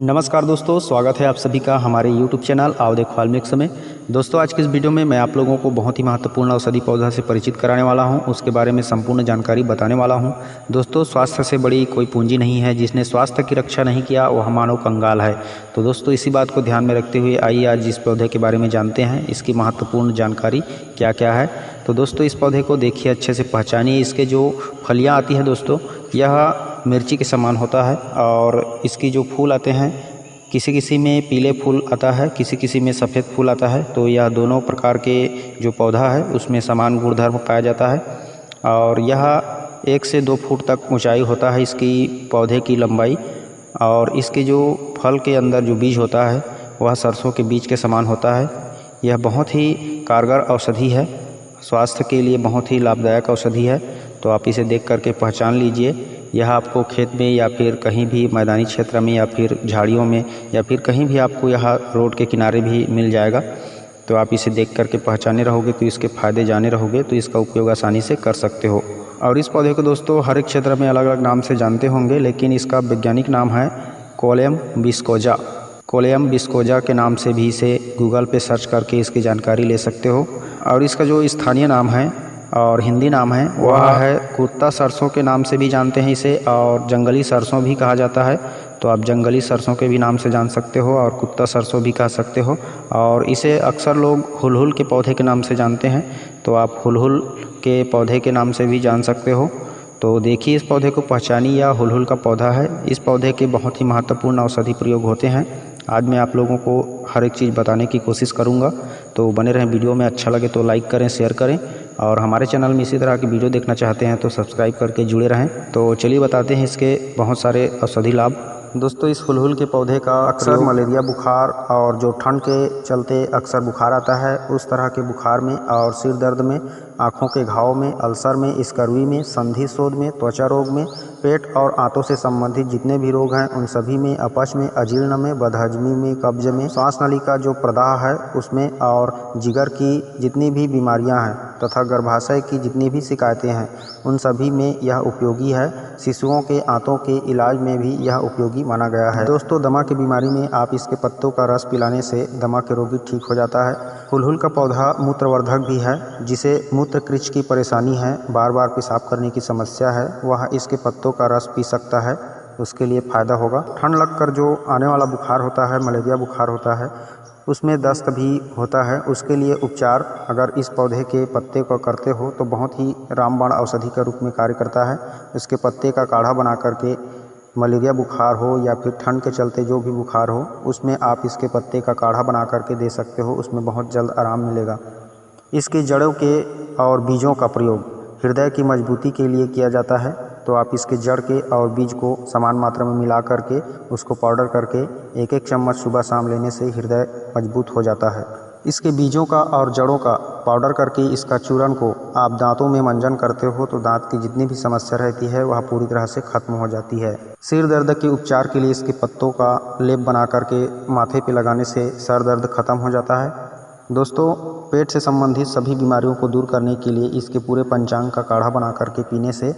नमस्कार दोस्तों, स्वागत है आप सभी का हमारे YouTube चैनल आओ देखो वाल्मीकि में। दोस्तों, आज की इस वीडियो में मैं आप लोगों को बहुत ही महत्वपूर्ण औषधि पौधा से परिचित कराने वाला हूं, उसके बारे में संपूर्ण जानकारी बताने वाला हूं। दोस्तों, स्वास्थ्य से बड़ी कोई पूंजी नहीं है, जिसने स्वास्थ्य की रक्षा नहीं किया वह मानव कंगाल है। तो दोस्तों, इसी बात को ध्यान में रखते हुए आइए आज इस पौधे के बारे में जानते हैं, इसकी महत्वपूर्ण जानकारी क्या क्या है। तो दोस्तों, इस पौधे को देखिए, अच्छे से पहचानिए। इसके जो फलियाँ आती है दोस्तों, यह मिर्ची के समान होता है और इसकी जो फूल आते हैं, किसी किसी में पीले फूल आता है, किसी किसी में सफ़ेद फूल आता है। तो यह दोनों प्रकार के जो पौधा है उसमें समान गुणधर्म पाया जाता है और यह 1 से 2 फुट तक ऊंचाई होता है इसकी पौधे की लंबाई। और इसके जो फल के अंदर जो बीज होता है वह सरसों के बीज के समान होता है। यह बहुत ही कारगर औषधि है, स्वास्थ्य के लिए बहुत ही लाभदायक औषधि है। तो आप इसे देख करके पहचान लीजिए। यह आपको खेत में या फिर कहीं भी मैदानी क्षेत्र में या फिर झाड़ियों में या फिर कहीं भी आपको यह रोड के किनारे भी मिल जाएगा। तो आप इसे देख करके पहचाने रहोगे तो इसके फ़ायदे जाने रहोगे, तो इसका उपयोग आसानी से कर सकते हो। और इस पौधे को दोस्तों हर एक क्षेत्र में अलग अलग नाम से जानते होंगे, लेकिन इसका वैज्ञानिक नाम है कोलेयम विस्कोजा। कोलेयम विस्कोजा के नाम से भी इसे गूगल पे सर्च करके इसकी जानकारी ले सकते हो। और इसका जो स्थानीय नाम है और हिंदी नाम है वह है कुत्ता सरसों के नाम से भी जानते हैं इसे, और जंगली सरसों भी कहा जाता है। तो आप जंगली सरसों के भी नाम से जान सकते हो और कुत्ता सरसों भी कह सकते हो। और इसे अक्सर लोग हुलहुल के पौधे के नाम से जानते हैं, तो आप हुलहुल के पौधे के नाम से भी जान सकते हो। तो देखिए, इस पौधे को पहचानिए, या हुलहुल का पौधा है। इस पौधे के बहुत ही महत्वपूर्ण औषधि प्रयोग होते हैं। आज मैं आप लोगों को हर एक चीज़ बताने की कोशिश करूंगा, तो बने रहें वीडियो में। अच्छा लगे तो लाइक करें, शेयर करें, और हमारे चैनल में इसी तरह की वीडियो देखना चाहते हैं तो सब्सक्राइब करके जुड़े रहें। तो चलिए बताते हैं इसके बहुत सारे औषधि लाभ। दोस्तों, इस हुलहुल के पौधे का अक्सर मलेरिया बुखार और जो ठंड के चलते अक्सर बुखार आता है, उस तरह के बुखार में और सिर दर्द में, आँखों के घाव में, अल्सर में, स्कर्वी में, संधि शोथ में, त्वचा रोग में, पेट और आंतों से संबंधित जितने भी रोग हैं उन सभी में, अपच में, अजीर्ण में, बदहजमी में, कब्ज में, श्वास नली का जो प्रदाह है उसमें, और जिगर की जितनी भी बीमारियां हैं तथा गर्भाशय की जितनी भी शिकायतें हैं उन सभी में यह उपयोगी है। शिशुओं के आंतों के इलाज में भी यह उपयोगी माना गया है। दोस्तों, दमा की बीमारी में आप इसके पत्तों का रस पिलाने से दमा के रोगी ठीक हो जाता है। हुलहुल का पौधा मूत्रवर्धक भी है। जिसे मूत्रकृच की परेशानी है, बार बार पेशाब करने की समस्या है, वह इसके पत्तों का रस पी सकता है, उसके लिए फ़ायदा होगा। ठंड लगकर जो आने वाला बुखार होता है, मलेरिया बुखार होता है, उसमें दस्त भी होता है, उसके लिए उपचार अगर इस पौधे के पत्ते को करते हो तो बहुत ही रामबाण औषधि के रूप में कार्य करता है। इसके पत्ते का काढ़ा बना करके मलेरिया बुखार हो या फिर ठंड के चलते जो भी बुखार हो, उसमें आप इसके पत्ते का काढ़ा बना करके दे सकते हो, उसमें बहुत जल्द आराम मिलेगा। इसकी जड़ों के और बीजों का प्रयोग हृदय की मजबूती के लिए किया जाता है। तो आप इसके जड़ के और बीज को समान मात्रा में मिला करके उसको पाउडर करके 1-1 चम्मच सुबह शाम लेने से हृदय मजबूत हो जाता है। इसके बीजों का और जड़ों का पाउडर करके इसका चूर्ण को आप दांतों में मंजन करते हो तो दांत की जितनी भी समस्या रहती है वह पूरी तरह से खत्म हो जाती है। सिर दर्द के उपचार के लिए इसके पत्तों का लेप बना करके माथे पे लगाने से सर दर्द खत्म हो जाता है। दोस्तों, पेट से संबंधित सभी बीमारियों को दूर करने के लिए इसके पूरे पंचांग का काढ़ा बना करके पीने से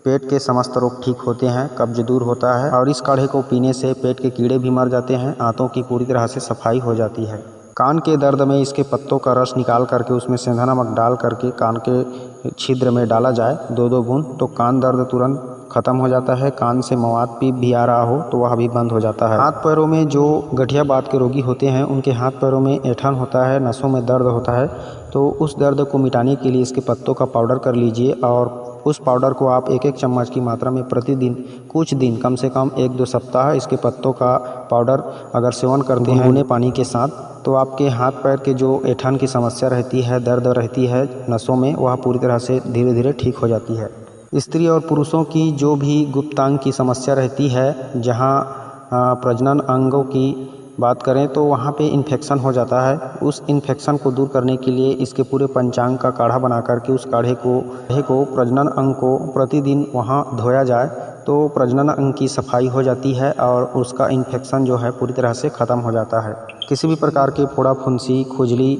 पेट के समस्त रोग ठीक होते हैं, कब्ज दूर होता है, और इस काढ़े को पीने से पेट के कीड़े भी मर जाते हैं, आंतों की पूरी तरह से सफाई हो जाती है। कान के दर्द में इसके पत्तों का रस निकाल करके उसमें सेंधा नमक डाल करके कान के छिद्र में डाला जाए 2-2 बूंद, तो कान दर्द तुरंत खत्म हो जाता है। कान से मवाद भी आ रहा हो तो वह भी बंद हो जाता है। हाथ पैरों में जो गठिया बात के रोगी होते हैं उनके हाथ पैरों में ऐंठन होता है, नसों में दर्द होता है, तो उस दर्द को मिटाने के लिए इसके पत्तों का पाउडर कर लीजिए, और उस पाउडर को आप 1-1 चम्मच की मात्रा में प्रतिदिन कुछ दिन, कम से कम 1-2 सप्ताह इसके पत्तों का पाउडर अगर सेवन करते हैं गुनगुने पानी के साथ, तो आपके हाथ पैर के जो ऐंठन की समस्या रहती है, दर्द रहती है नसों में, वह पूरी तरह से धीरे धीरे ठीक हो जाती है। स्त्री और पुरुषों की जो भी गुप्तांग की समस्या रहती है, जहाँ प्रजनन अंगों की बात करें तो वहाँ पे इन्फेक्शन हो जाता है, उस इन्फेक्शन को दूर करने के लिए इसके पूरे पंचांग का काढ़ा बना करके उस काढ़े को प्रजनन अंग को प्रतिदिन वहाँ धोया जाए तो प्रजनन अंग की सफाई हो जाती है और उसका इन्फेक्शन जो है पूरी तरह से ख़त्म हो जाता है। किसी भी प्रकार के फोड़ा फुंसी खुजली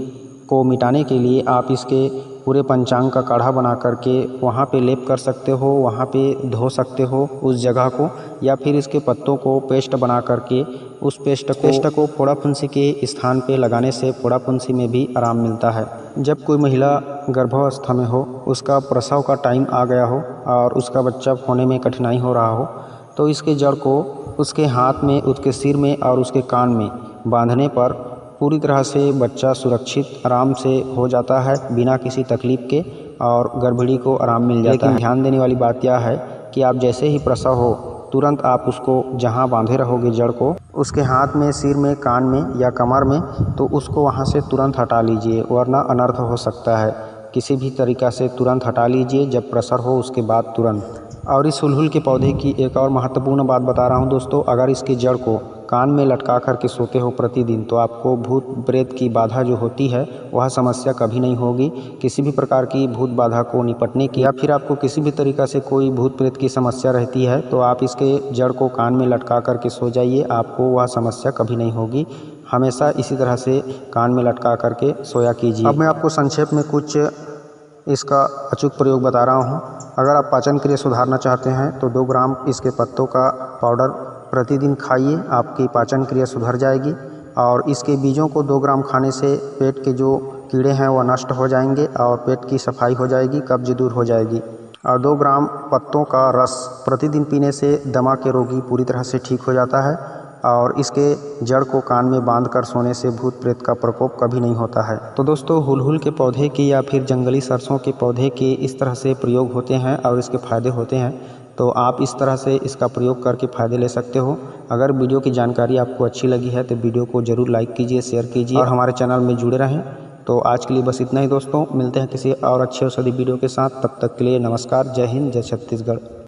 को मिटाने के लिए आप इसके पूरे पंचांग का काढ़ा बना करके वहाँ पे लेप कर सकते हो, वहाँ पे धो सकते हो उस जगह को, या फिर इसके पत्तों को पेस्ट बना करके उस पेस्ट को फोड़ा फुंसी के स्थान पे लगाने से फोड़ा फुंसी में भी आराम मिलता है। जब कोई महिला गर्भावस्था में हो, उसका प्रसव का टाइम आ गया हो और उसका बच्चा होने में कठिनाई हो रहा हो, तो इसके जड़ को उसके हाथ में, उसके सिर में और उसके कान में बांधने पर पूरी तरह से बच्चा सुरक्षित आराम से हो जाता है बिना किसी तकलीफ के, और गर्भिणी को आराम मिल जाता है। लेकिन ध्यान देने वाली बात यह है कि आप जैसे ही प्रसव हो तुरंत आप उसको जहां बांधे रहोगे जड़ को, उसके हाथ में, सिर में, कान में या कमर में, तो उसको वहां से तुरंत हटा लीजिए, वरना अनर्थ हो सकता है। किसी भी तरीक़ा से तुरंत हटा लीजिए जब प्रसव हो, उसके बाद तुरंत। और इस हुलहुल के पौधे की एक और महत्वपूर्ण बात बता रहा हूं दोस्तों, अगर इसकी जड़ को कान में लटका कर के सोते हो प्रतिदिन, तो आपको भूत प्रेत की बाधा जो होती है वह समस्या कभी नहीं होगी। किसी भी प्रकार की भूत बाधा को निपटने की, या फिर आपको किसी भी तरीक़ा से कोई भूत प्रेत की समस्या रहती है, तो आप इसके जड़ को कान में लटका कर के सो जाइए, आपको वह समस्या कभी नहीं होगी। हमेशा इसी तरह से कान में लटका कर के सोया कीजिए। अब मैं आपको संक्षेप में कुछ इसका अचूक प्रयोग बता रहा हूँ। अगर आप पाचन क्रिया सुधारना चाहते हैं तो 2 ग्राम इसके पत्तों का पाउडर प्रतिदिन खाइए, आपकी पाचन क्रिया सुधर जाएगी। और इसके बीजों को 2 ग्राम खाने से पेट के जो कीड़े हैं वह नष्ट हो जाएंगे और पेट की सफाई हो जाएगी, कब्ज दूर हो जाएगी। और 2 ग्राम पत्तों का रस प्रतिदिन पीने से दमा के रोगी पूरी तरह से ठीक हो जाता है। और इसके जड़ को कान में बांध कर सोने से भूत प्रेत का प्रकोप कभी नहीं होता है। तो दोस्तों, हुलहुल के पौधे के या फिर जंगली सरसों के पौधे के इस तरह से प्रयोग होते हैं और इसके फ़ायदे होते हैं, तो आप इस तरह से इसका प्रयोग करके फ़ायदे ले सकते हो। अगर वीडियो की जानकारी आपको अच्छी लगी है तो वीडियो को ज़रूर लाइक कीजिए, शेयर कीजिए और हमारे चैनल में जुड़े रहें। तो आज के लिए बस इतना ही दोस्तों, मिलते हैं किसी और अच्छे औषधि वीडियो के साथ। तब तक के लिए नमस्कार, जय हिंद, जय छत्तीसगढ़।